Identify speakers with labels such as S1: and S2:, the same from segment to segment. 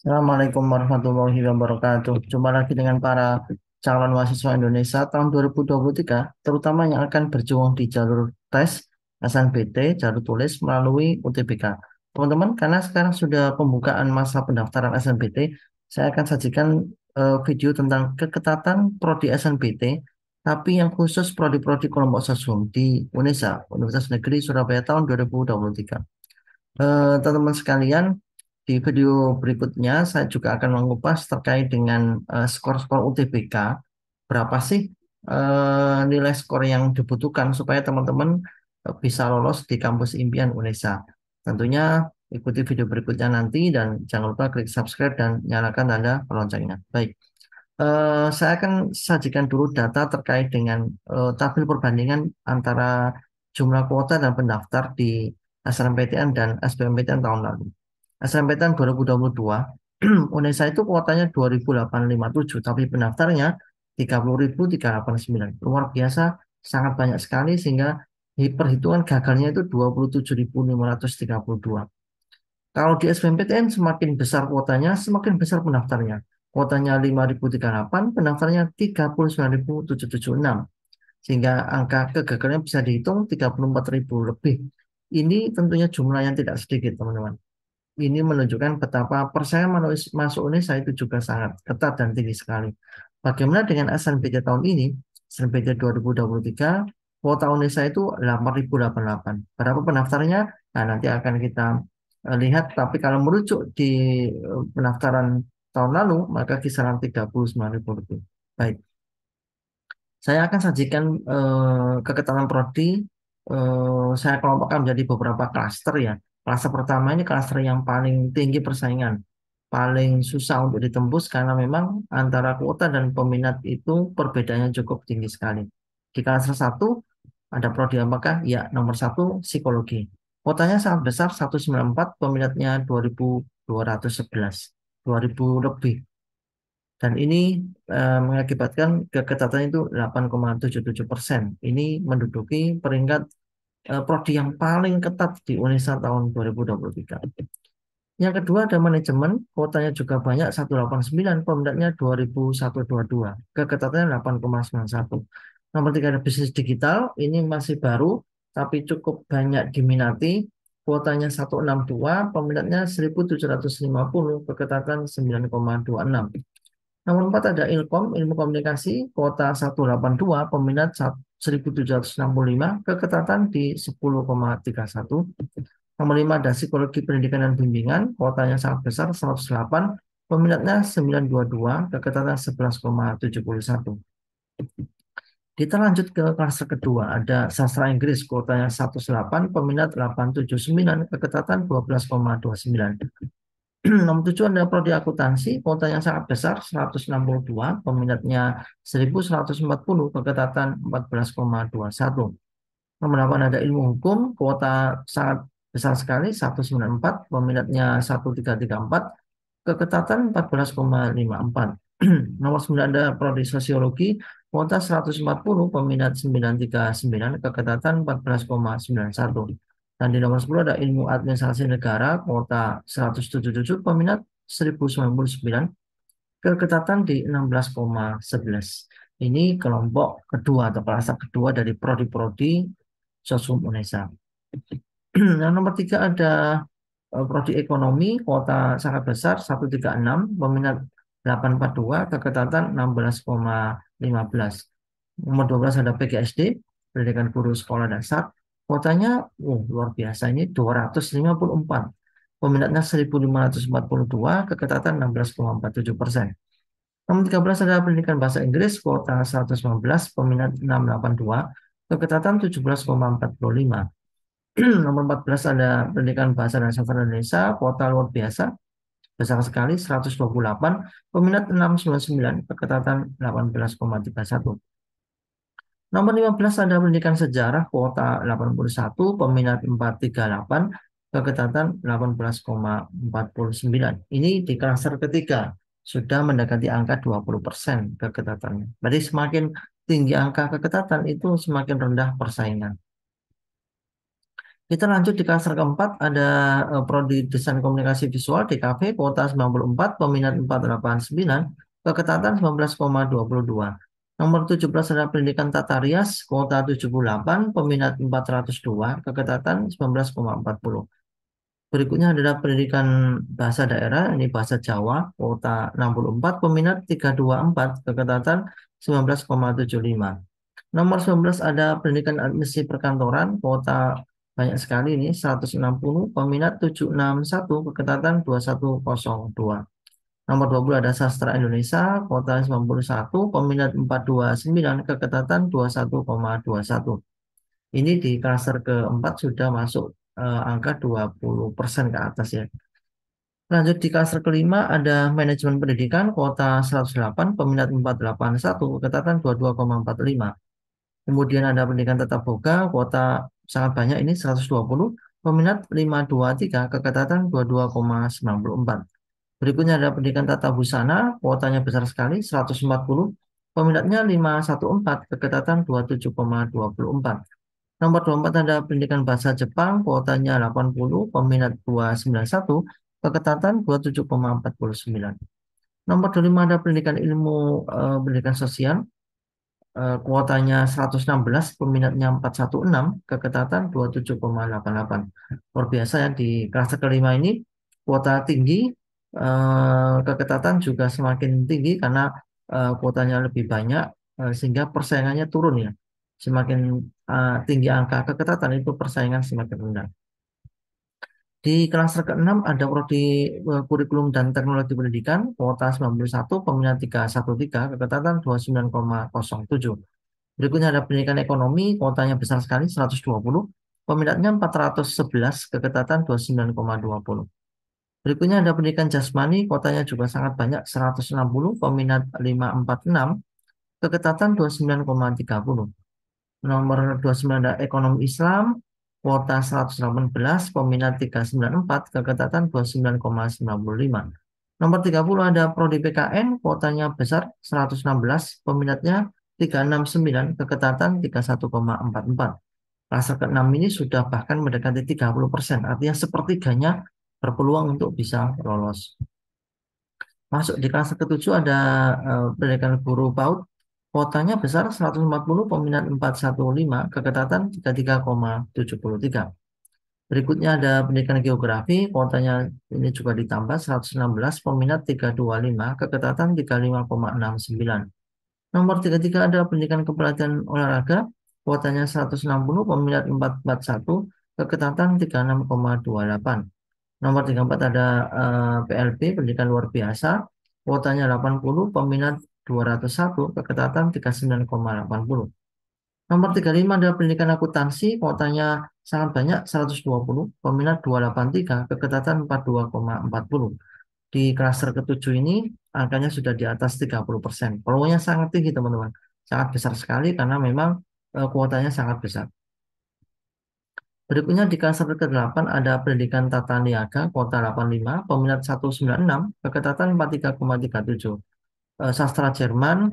S1: Assalamualaikum warahmatullahi wabarakatuh. Jumpa lagi dengan para calon mahasiswa Indonesia tahun 2023, terutama yang akan berjuang di jalur tes SNBT, jalur tulis melalui UTBK. Teman-teman, karena sekarang sudah pembukaan masa pendaftaran SNBT, saya akan sajikan video tentang keketatan prodi SNBT, tapi yang khusus prodi-prodi kelompok sesum di UNESA, Universitas Negeri Surabaya tahun 2023. Teman-teman sekalian, di video berikutnya saya juga akan mengupas terkait dengan skor-skor UTBK. Berapa sih nilai skor yang dibutuhkan supaya teman-teman bisa lolos di kampus impian UNESA. Tentunya ikuti video berikutnya nanti dan jangan lupa klik subscribe dan nyalakan tanda loncengnya. Baik. Saya akan sajikan dulu data terkait dengan tabel perbandingan antara jumlah kuota dan pendaftar di SNMPTN dan SBMPTN tahun lalu. SNMPTN 2022, UNESA itu kuotanya 2.857, tapi pendaftarnya 30.389. Luar biasa, sangat banyak sekali sehingga perhitungan gagalnya itu 27.532. Kalau di SBMPTN semakin besar kuotanya, semakin besar pendaftarnya. Kuotanya 5.038, pendaftarnya 39.776. Sehingga angka kegagalannya bisa dihitung 34.000 lebih. Ini tentunya jumlah yang tidak sedikit, teman-teman. Ini menunjukkan betapa persaingan masuk Indonesia itu juga sangat ketat dan tinggi sekali. Bagaimana dengan SNBT tahun ini? SNBT 2023, kuota Indonesia itu 8.088. Berapa pendaftarnya? Nah, nanti akan kita lihat. Tapi kalau merujuk di pendaftaran tahun lalu, maka kisaran 39.000 lebih. Baik, saya akan sajikan keketalan prodi. Saya kelompokkan menjadi beberapa klaster ya. Klaster pertama ini klaster yang paling tinggi persaingan, paling susah untuk ditembus karena memang antara kuota dan peminat itu perbedaannya cukup tinggi sekali. Di klaster satu ada prodi apakah? Ya, nomor satu psikologi. Kuotanya sangat besar 194, peminatnya 2.211, 2.000 lebih. Dan ini mengakibatkan keketatan itu 8,77%. Ini menduduki peringkat prodi yang paling ketat di UNESA tahun 2023. Yang kedua ada manajemen, kuotanya juga banyak 189, peminatnya 2.122, keketatannya 8,91. Nomor tiga ada bisnis digital, ini masih baru tapi cukup banyak diminati, kuotanya 162, peminatnya 1.750, keketatan 9,26. Nomor 4 ada Ilkom, ilmu komunikasi, kuota 182, peminat 1.765, keketatan di 10,31. Nomor 5 ada psikologi pendidikan dan bimbingan, kuotanya sangat besar 108, peminatnya 922, keketatan 11,71. Kita lanjut ke klaster kedua, ada sastra Inggris, kuotanya 108, peminat 879, keketatan 12,29. Nomor 7 ada prodi akuntansi, kuotanya sangat besar 162, peminatnya 1.140, keketatan 14,21. Nomor 8 ada ilmu hukum, kuota sangat besar sekali 194, peminatnya 1334, keketatan 14,54. Nomor 9 ada prodi sosiologi, kuota 140, peminat 939, keketatan 14,91. Dan di nomor 10 ada ilmu administrasi negara, kuota 177, peminat 1099, keketatan di 16,11. Ini kelompok kedua atau kelas kedua dari prodi-prodi Sosum UNESA. Nah, nomor 3 ada prodi ekonomi, kuota sangat besar 136, peminat 842, keketatan 16,15. Nomor 12 ada PGSD, pendidikan guru sekolah dasar, kuotanya luar biasa, ini 254, peminatnya 1.542, keketatan 16,47%. Nomor 13 ada pendidikan bahasa Inggris, kuota 119, peminat 682, keketatan 17,45. Nomor 14 ada pendidikan bahasa dan sastra Indonesia, kuota luar biasa, besar sekali 128, peminat 699, keketatan 18,31. Nomor 15 ada pendidikan sejarah, kuota 81, peminat 438, keketatan 18,49. Ini di klaster ketiga, sudah mendekati angka 20% keketatannya. Berarti semakin tinggi angka keketatan itu semakin rendah persaingan. Kita lanjut di klaster keempat, ada Prodi Desain Komunikasi Visual DKV, kuota 94, peminat 489, keketatan 19,22. Nomor 17 ada Pendidikan Tata Rias, kuota 78, peminat 402, keketatan 19,40. Berikutnya adalah Pendidikan Bahasa Daerah, ini Bahasa Jawa, kuota 64, peminat 324, keketatan 19,75. Nomor 19 ada Pendidikan Administrasi Perkantoran, kuota banyak sekali ini 160, peminat 761, keketatan 2102. Nomor 20 ada Sastra Indonesia, kuota 91, peminat 429, keketatan 21,21. Ini di klaster keempat sudah masuk angka 20% ke atas ya. Lanjut di klaster kelima ada Manajemen Pendidikan, kuota 108, peminat 481, keketatan 22,45. Kemudian ada pendidikan tatap muka, kuota sangat banyak ini 120, peminat 523, keketatan 22,94. Berikutnya ada pendidikan tata busana, kuotanya besar sekali 140, peminatnya 514, keketatan 27,24. Nomor 24 ada pendidikan bahasa Jepang, kuotanya 80, peminat 291, keketatan 27,49. Nomor 25 ada pendidikan ilmu pendidikan sosial, kuotanya 116, peminatnya 416, keketatan 27,88. Luar biasa ya di kelas kelima ini kuota tinggi, keketatan juga semakin tinggi karena kuotanya lebih banyak, sehingga persaingannya turun ya. Semakin tinggi angka keketatan itu persaingan semakin rendah. Di kelas ke-6 ada prodi kurikulum dan teknologi pendidikan, kuota 91, peminat 313, keketatan 29,07. Berikutnya ada pendidikan ekonomi, kuotanya besar sekali 120, peminatnya 411, keketatan 29,20. Berikutnya ada pendidikan jasmani, kuotanya juga sangat banyak 160, peminat 546, keketatan 29,30. Nomor 29 ada ekonomi Islam, kuota 118, peminat 394, keketatan 29,95. Nomor 30 ada prodi PKN, kuotanya besar 116, peminatnya 369, keketatan 31,44. Klaster ke-6 ini sudah bahkan mendekati 30%, artinya sepertiganya berpeluang untuk bisa lolos. Masuk di klaster ke-7 ada pendidikan guru PAUD, kuotanya besar 140, peminat 415, keketatan 33,73. Berikutnya ada pendidikan geografi, kuotanya ini juga ditambah 116, peminat 325, keketatan 35,69. Nomor 33 ada pendidikan kepelatihan olahraga, kuotanya 160, peminat 441, keketatan 36,28. Nomor 34 ada PLB, pendidikan luar biasa, kuotanya 80, peminat 201, keketatan 39,80. Nomor 35 ada pendidikan akuntansi, kuotanya sangat banyak 120, peminat 283, keketatan 42,40. Di klaster ketujuh ini angkanya sudah di atas 30%. Peluangnya sangat tinggi teman-teman. Sangat besar sekali karena memang kuotanya sangat besar. Berikutnya di klaster ke-8 ada pendidikan tata niaga, kuota 85, peminat 196, keketatan 43,37. Sastra Jerman,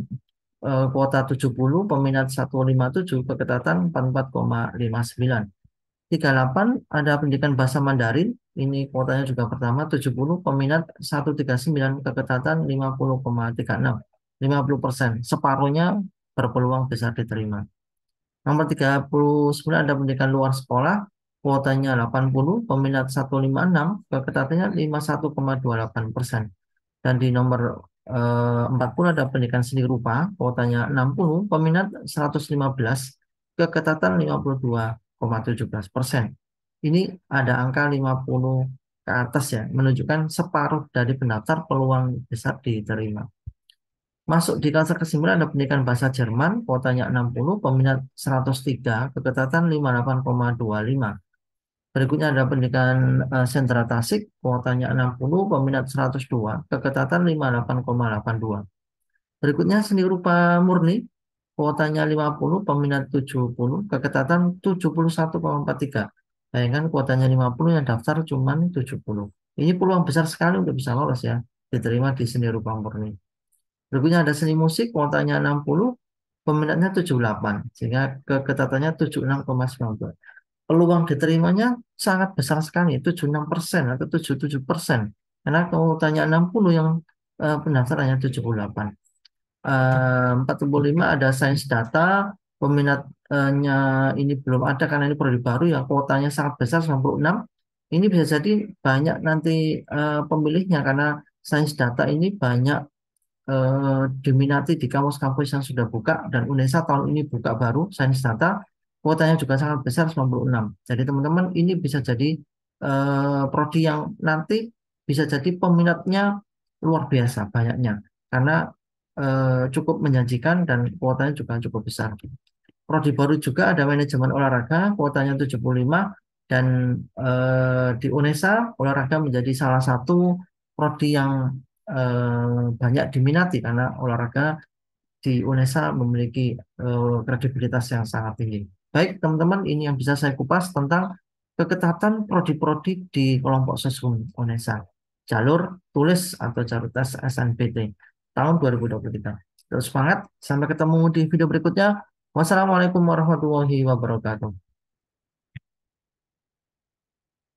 S1: kuota 70, peminat 157, keketatan 44,59. 38 ada pendidikan bahasa Mandarin, ini kuotanya juga pertama 70, peminat 139, keketatan 50,36. 50%, separuhnya berpeluang besar diterima. Nomor 39 ada pendidikan luar sekolah, kuotanya 80, peminat 156, keketatannya 51,28%. Dan di nomor 40 ada pendidikan seni rupa, kuotanya 60, peminat 115, keketatan 52,17%. Ini ada angka 50 ke atas ya, menunjukkan separuh dari pendaftar peluang besar diterima. Masuk di klaster ke-9 ada pendidikan bahasa Jerman, kuotanya 60, peminat 103, keketatan 58,25. Berikutnya ada pendidikan sentra Tasik, kuotanya 60, peminat 102, keketatan 58,82. Berikutnya seni rupa murni, kuotanya 50, peminat 70, keketatan 71,43. Bayangkan kuotanya 50 yang daftar cuma 70. Ini peluang besar sekali untuk bisa lolos ya, diterima di seni rupa murni. Berikutnya ada seni musik, kuotanya 60, peminatnya 78, sehingga keketatannya 76,92. peluang diterimanya sangat besar sekali, 76% atau 77%. Karena kalau tanya 60 yang pendaftarannya 78. 45 ada sains data, peminatnya ini belum ada karena ini prodi baru yang kuotanya sangat besar 96. Ini bisa jadi banyak nanti pemilihnya karena sains data ini banyak diminati di kampus-kampus yang sudah buka dan UNESA tahun ini buka baru sains data, kuotanya juga sangat besar 96. Jadi teman-teman ini bisa jadi prodi yang nanti bisa jadi peminatnya luar biasa banyaknya karena cukup menjanjikan dan kuotanya juga cukup besar. Prodi baru juga ada manajemen olahraga, kuotanya 75 dan di UNESA olahraga menjadi salah satu prodi yang banyak diminati karena olahraga di UNESA memiliki kredibilitas yang sangat tinggi. Baik, teman-teman, ini yang bisa saya kupas tentang keketatan prodi-prodi di kelompok sesum UNESA. Jalur tulis atau jalur tes SNBT tahun 2023. Terus semangat, sampai ketemu di video berikutnya. Wassalamualaikum warahmatullahi wabarakatuh.